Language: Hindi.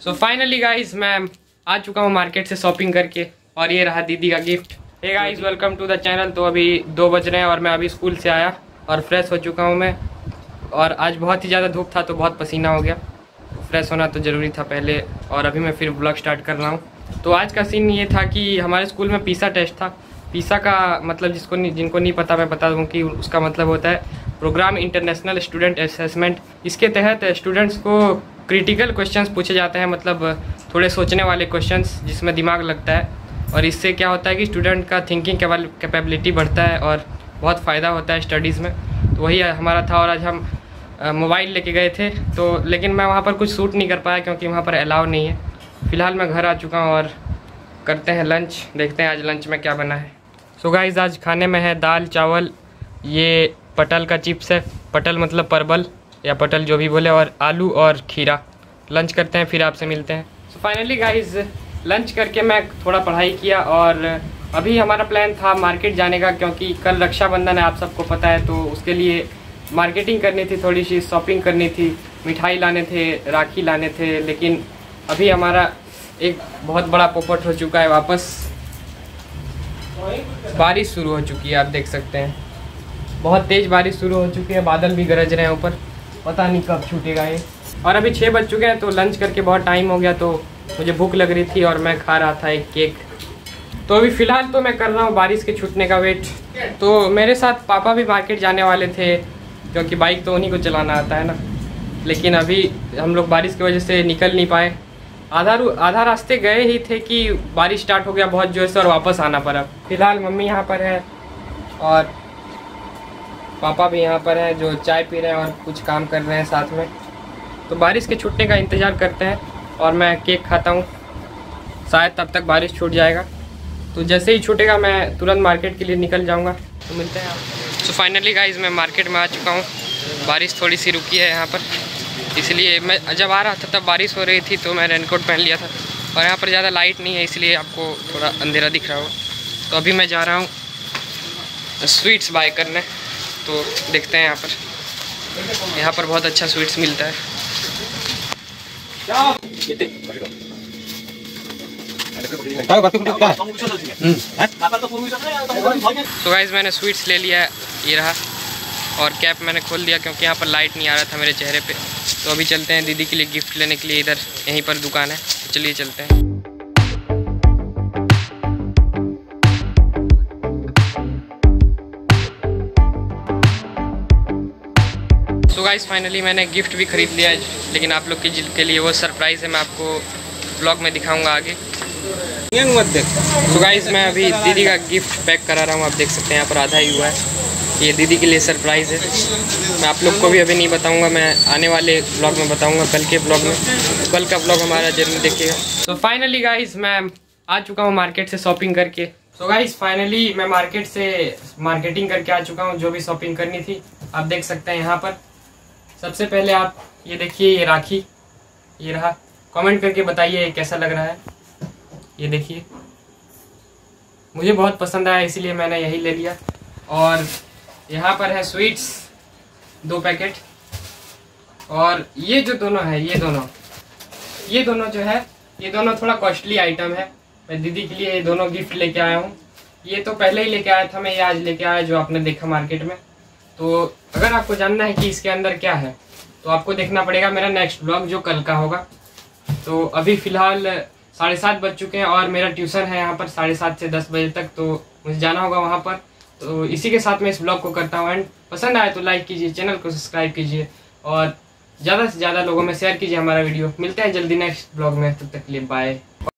सो फाइनली गाइज मैं आ चुका हूँ मार्केट से शॉपिंग करके और ये रहा दीदी का gift. Hey guys welcome to the channel. तो अभी 2 बज रहे हैं और मैं अभी स्कूल से आया और फ्रेश हो चुका हूँ मैं। और आज बहुत ही ज़्यादा धूप था तो बहुत पसीना हो गया। फ्रेश होना तो ज़रूरी था पहले और अभी मैं फिर ब्लॉग स्टार्ट कर रहा हूँ। तो आज का सीन ये था कि हमारे स्कूल में पीसा टेस्ट था। पीसा का मतलब जिनको नहीं पता मैं बता दूँ कि उसका मतलब होता है प्रोग्राम इंटरनेशनल स्टूडेंट असेसमेंट। इसके तहत स्टूडेंट्स को क्रिटिकल क्वेश्चंस पूछे जाते हैं, मतलब थोड़े सोचने वाले क्वेश्चंस जिसमें दिमाग लगता है। और इससे क्या होता है कि स्टूडेंट का थिंकिंग कैपेबिलिटी बढ़ता है और बहुत फ़ायदा होता है स्टडीज़ में। तो वही हमारा था और आज हम मोबाइल लेके गए थे तो लेकिन मैं वहाँ पर कुछ शूट नहीं कर पाया क्योंकि वहाँ पर अलाउ नहीं है। फ़िलहाल मैं घर आ चुका हूँ और करते हैं लंच। देखते हैं आज लंच में क्या बना है। सो गाइस आज खाने में है दाल चावल, ये पटल का चिप्स है, पटल मतलब परवल या पटल जो भी बोले, और आलू और खीरा। लंच करते हैं फिर आपसे मिलते हैं। सो फाइनली गाइस लंच करके मैं थोड़ा पढ़ाई किया और अभी हमारा प्लान था मार्केट जाने का क्योंकि कल रक्षाबंधन है, आप सबको पता है। तो उसके लिए मार्केटिंग करनी थी, थोड़ी सी शॉपिंग करनी थी, मिठाई लाने थे, राखी लाने थे। लेकिन अभी हमारा एक बहुत बड़ा पोपट हो चुका है वापस। बारिश शुरू हो चुकी है, आप देख सकते हैं बहुत तेज़ बारिश शुरू हो चुकी है, बादल भी गरज रहे हैं ऊपर, पता नहीं कब छूटेगा ये। और अभी 6 बज चुके हैं तो लंच करके बहुत टाइम हो गया तो मुझे भूख लग रही थी और मैं खा रहा था एक केक। तो अभी फ़िलहाल तो मैं कर रहा हूँ बारिश के छूटने का वेट। तो मेरे साथ पापा भी मार्केट जाने वाले थे क्योंकि बाइक तो उन्हीं को चलाना आता है ना। लेकिन अभी हम लोग बारिश की वजह से निकल नहीं पाए। आधा रास्ते गए ही थे कि बारिश स्टार्ट हो गया बहुत जोर से और वापस आना पड़ा। फ़िलहाल मम्मी यहाँ पर है और पापा भी यहाँ पर हैं जो चाय पी रहे हैं और कुछ काम कर रहे हैं साथ में। तो बारिश के छूटने का इंतज़ार करते हैं और मैं केक खाता हूँ, शायद तब तक बारिश छूट जाएगा। तो जैसे ही छूटेगा मैं तुरंत मार्केट के लिए निकल जाऊँगा। तो मिलते हैं आप। तो फाइनली गाइस मैं मार्केट में आ चुका हूँ। बारिश थोड़ी सी रुकी है यहाँ पर, इसलिए मैं जब आ रहा था तब बारिश हो रही थी तो मैं रेनकोट पहन लिया था। और यहाँ पर ज़्यादा लाइट नहीं है इसलिए आपको थोड़ा अंधेरा दिख रहा हो। तो अभी मैं जा रहा हूँ स्वीट्स बाय करने। तो देखते हैं यहाँ पर बहुत अच्छा स्वीट्स मिलता है। तो गाइस मैंने स्वीट्स ले लिया है, ये रहा। और कैप मैंने खोल दिया क्योंकि यहाँ पर लाइट नहीं आ रहा था मेरे चेहरे पे। तो अभी चलते हैं दीदी के लिए गिफ्ट लेने के लिए, इधर यहीं पर दुकान है। तो चलिए चलते हैं। तो गाइस फाइनली मैंने गिफ्ट भी ख़रीद लिया है, लेकिन आप लोग के लिए वो सरप्राइज़ है, मैं आपको ब्लॉग में दिखाऊंगा आगे। तो गाइस मैं अभी दीदी का गिफ्ट पैक करा रहा हूँ, आप देख सकते हैं यहाँ पर आधा ही हुआ है। ये दीदी के लिए सरप्राइज़ है, मैं आप लोग को भी अभी नहीं बताऊँगा, मैं आने वाले ब्लॉग में बताऊँगा, कल के ब्लॉग में। कल का ब्लॉग हमारा जरूर देखिएगा। तो फाइनली गाइस मैं आ चुका हूँ मार्केट से शॉपिंग करके। तो गाइस फाइनली मैं मार्केट से मार्केटिंग करके आ चुका हूँ, जो भी शॉपिंग करनी थी आप देख सकते हैं यहाँ पर। सबसे पहले आप ये देखिए, ये राखी, ये रहा। कमेंट करके बताइए कैसा लग रहा है। ये देखिए मुझे बहुत पसंद आया इसलिए मैंने यही ले लिया। और यहाँ पर है स्वीट्स 2 पैकेट। और ये जो दोनों है, ये दोनों जो है, ये दोनों थोड़ा कॉस्टली आइटम है। मैं दीदी के लिए ये दोनों गिफ्ट लेके आया हूँ। ये तो पहले ही लेके आया था मैं, ये आज लेके आया जो आपने देखा मार्केट में। तो अगर आपको जानना है कि इसके अंदर क्या है तो आपको देखना पड़ेगा मेरा नेक्स्ट ब्लॉग जो कल का होगा। तो अभी फ़िलहाल 7:30 बज चुके हैं और मेरा ट्यूशन है यहाँ पर 7:30 से 10 बजे तक, तो मुझे जाना होगा वहाँ पर। तो इसी के साथ मैं इस ब्लॉग को करता हूँ एंड पसंद आए तो लाइक कीजिए, चैनल को सब्सक्राइब कीजिए और ज़्यादा से ज़्यादा लोगों में शेयर कीजिए हमारा वीडियो। मिलते हैं जल्दी नेक्स्ट ब्लॉग में, तब तक के लिए बाय।